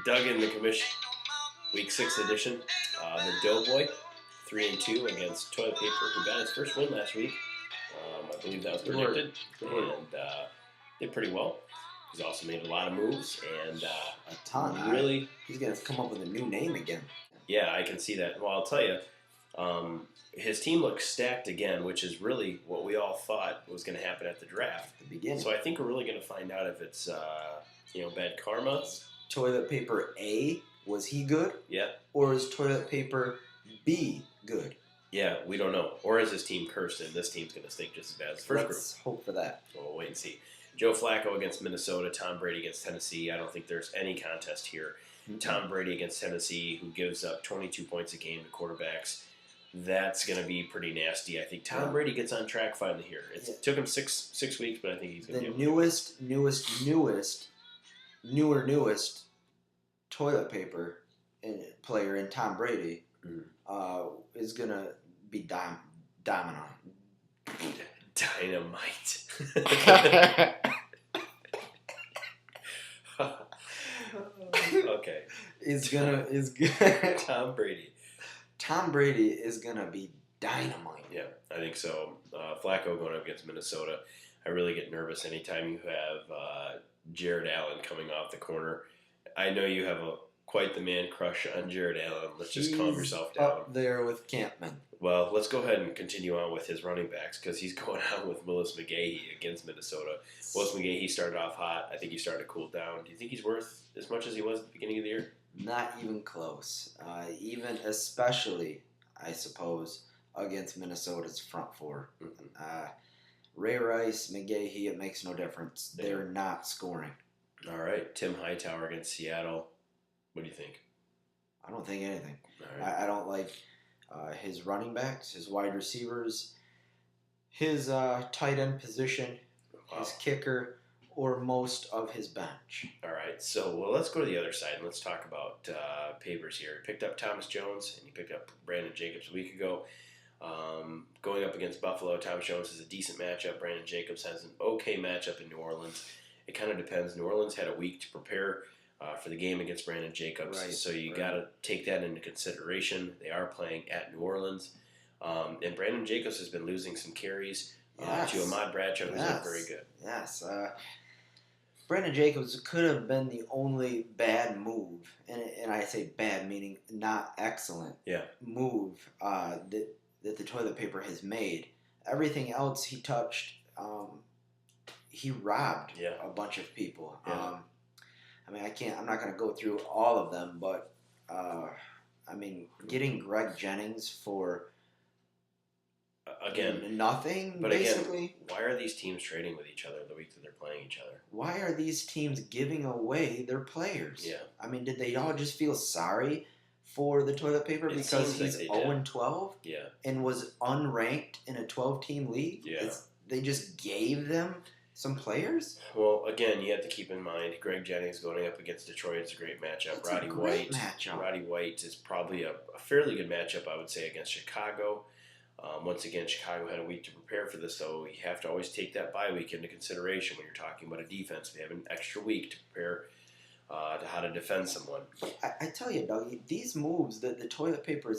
dug in the commission. Week 6 edition. The Doughboy, 3-2 against Toilet Paper, who got his first win last week. I believe that was predicted. And did pretty well. He's also made a lot of moves and a ton. Really, he's gonna come up with a new name again. Yeah, I can see that. Well, I'll tell you, his team looks stacked again, which is really what we all thought was going to happen at the draft. At the beginning. So I think we're really going to find out if it's bad karma. Toilet Paper A, was he good? Yeah. Or is Toilet Paper B good? Yeah, we don't know. Or is his team cursed and this team's going to stink just as bad as the first group? Let's hope for that. We'll wait and see. Joe Flacco against Minnesota, Tom Brady against Tennessee. I don't think there's any contest here. Mm-hmm. Tom Brady against Tennessee, who gives up 22 points a game to quarterbacks. That's going to be pretty nasty. I think Tom Brady gets on track finally here. It took him six weeks, but I think he's going to be newest toilet paper player in Tom Brady is going to be dominant. Dynamite. Okay. Is good. Tom Brady. Tom Brady is gonna be dynamite. Yeah, I think so. Flacco going up against Minnesota. I really get nervous anytime you have Jared Allen coming off the corner. I know you have quite the man crush on Jared Allen. Let's just calm yourself down. Up there with Campman. Well, let's go ahead and continue on with his running backs because he's going on with Willis McGahee against Minnesota. Willis McGahee started off hot. I think he's starting to cool down. Do you think he's worth as much as he was at the beginning of the year? Not even close. Even especially, I suppose, against Minnesota's front four. Mm-hmm. Ray Rice, McGahee, it makes no difference. Yeah. They're not scoring. All right. Tim Hightower against Seattle. What do you think? I don't think anything. All right. I don't like his running backs, his wide receivers, his tight end position, his kicker, or most of his bench. All right, so let's go to the other side and let's talk about Papers here. He picked up Thomas Jones and he picked up Brandon Jacobs a week ago. Going up against Buffalo, Thomas Jones is a decent matchup. Brandon Jacobs has an okay matchup in New Orleans. It kind of depends. New Orleans had a week to prepare for the game against Brandon Jacobs, so you got to take that into consideration. They are playing at New Orleans, and Brandon Jacobs has been losing some carries to Ahmad Bradshaw, who's not very good. Yes. Brandon Jacobs could have been the only bad move, and I say bad meaning not excellent move that the toilet paper has made. Everything else he touched, he robbed a bunch of people. Yeah. I'm not going to go through all of them, but getting Greg Jennings for nothing, but basically. Again, why are these teams trading with each other the week that they're playing each other? Why are these teams giving away their players? Yeah. Did they all just feel sorry for the toilet paper because he's 0-12 and was unranked in a 12-team league? Yeah. They just gave them some players? Well, again, you have to keep in mind Greg Jennings going up against Detroit is a great matchup. Roddy White is probably a fairly good matchup, I would say, against Chicago. Once again, Chicago had a week to prepare for this, so you have to always take that bye week into consideration when you're talking about a defense. They have an extra week to prepare to how to defend someone. I tell you, Dougie, these moves that the toilet paper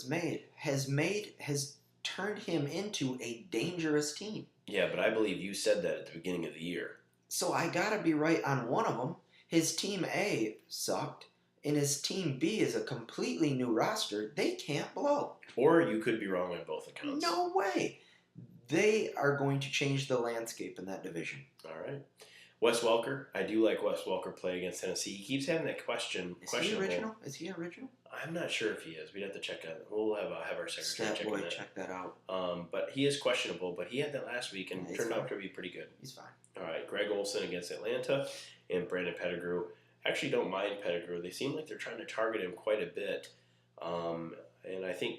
has turned him into a dangerous team. Yeah, but I believe you said that at the beginning of the year. So I gotta be right on one of them. His team A sucked, and his team B is a completely new roster. They can't blow. Or you could be wrong on both accounts. No way. They are going to change the landscape in that division. All right. Wes Welker. I do like Wes Welker play against Tennessee. He keeps having that question. Is he original? I'm not sure if he is. We'd have to check on it. We'll have our secretary check that out. But he is questionable. But he had that last week and turned out to be pretty good. He's fine. All right. Greg Olsen against Atlanta and Brandon Pettigrew. Actually don't mind Pettigrew. They seem like they're trying to target him quite a bit. And I think,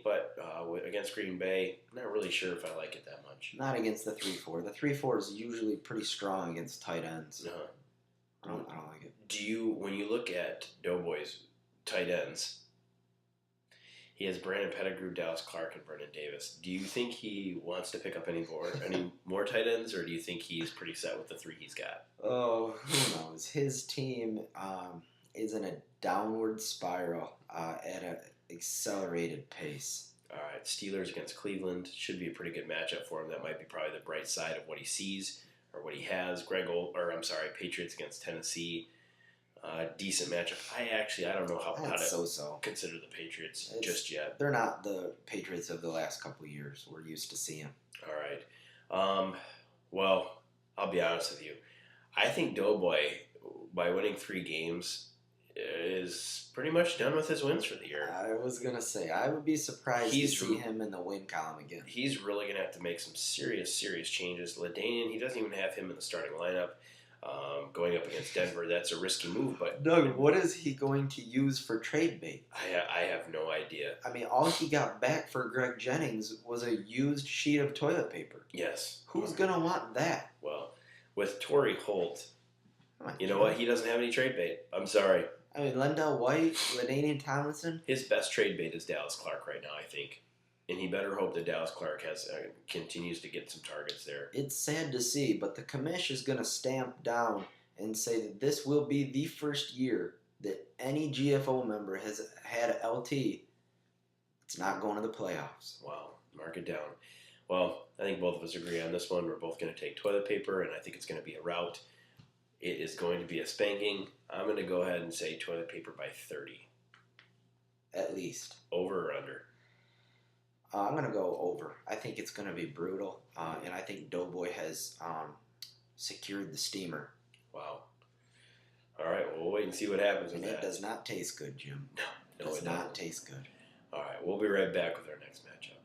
against Green Bay, I'm not really sure if I like it that much. Not against the 3-4. The 3-4 is usually pretty strong against tight ends. Uh-huh. I don't like it. When you look at Doughboy's tight ends, he has Brandon Pettigrew, Dallas Clark, and Brendan Davis. Do you think he wants to pick up any more tight ends, or do you think he's pretty set with the 3 he's got? Oh, who knows? His team, is in a downward spiral at an accelerated pace. All right, Steelers against Cleveland should be a pretty good matchup for him. That might be probably the bright side of what he sees or what he has. Patriots against Tennessee. Decent matchup. I don't know how to consider the Patriots just yet. They're not the Patriots of the last couple of years. We're used to seeing. All right. Well, I'll be honest with you. I think Doughboy, by winning 3 games, is pretty much done with his wins for the year. I was going to say, I would be surprised to see him in the win column again. He's really going to have to make some serious changes. LaDainian, he doesn't even have him in the starting lineup. Going up against Denver, that's a risky move. But Doug, what is he going to use for trade bait? I have no idea. I mean, all he got back for Greg Jennings was a used sheet of toilet paper. Yes. Who's going to want that? Well, with Torrey Holt, you know what? He doesn't have any trade bait. I'm sorry. I mean, Lendell White, LaDainian Tomlinson. His best trade bait is Dallas Clark right now, I think. And he better hope that Dallas Clark continues to get some targets there. It's sad to see, but the commish is going to stamp down and say that this will be the first year that any GFO member has had a LT. It's not going to the playoffs. Wow. Mark it down. Well, I think both of us agree on this one. We're both going to take toilet paper, and I think it's going to be a rout. It is going to be a spanking. I'm going to go ahead and say toilet paper by 30. At least. Over or under? I'm going to go over. I think it's going to be brutal, and I think Doughboy has secured the steamer. Wow. All right, well, we'll wait and see what happens with that. It does not taste good, Jim. No, it does not taste good. All right, we'll be right back with our next matchup.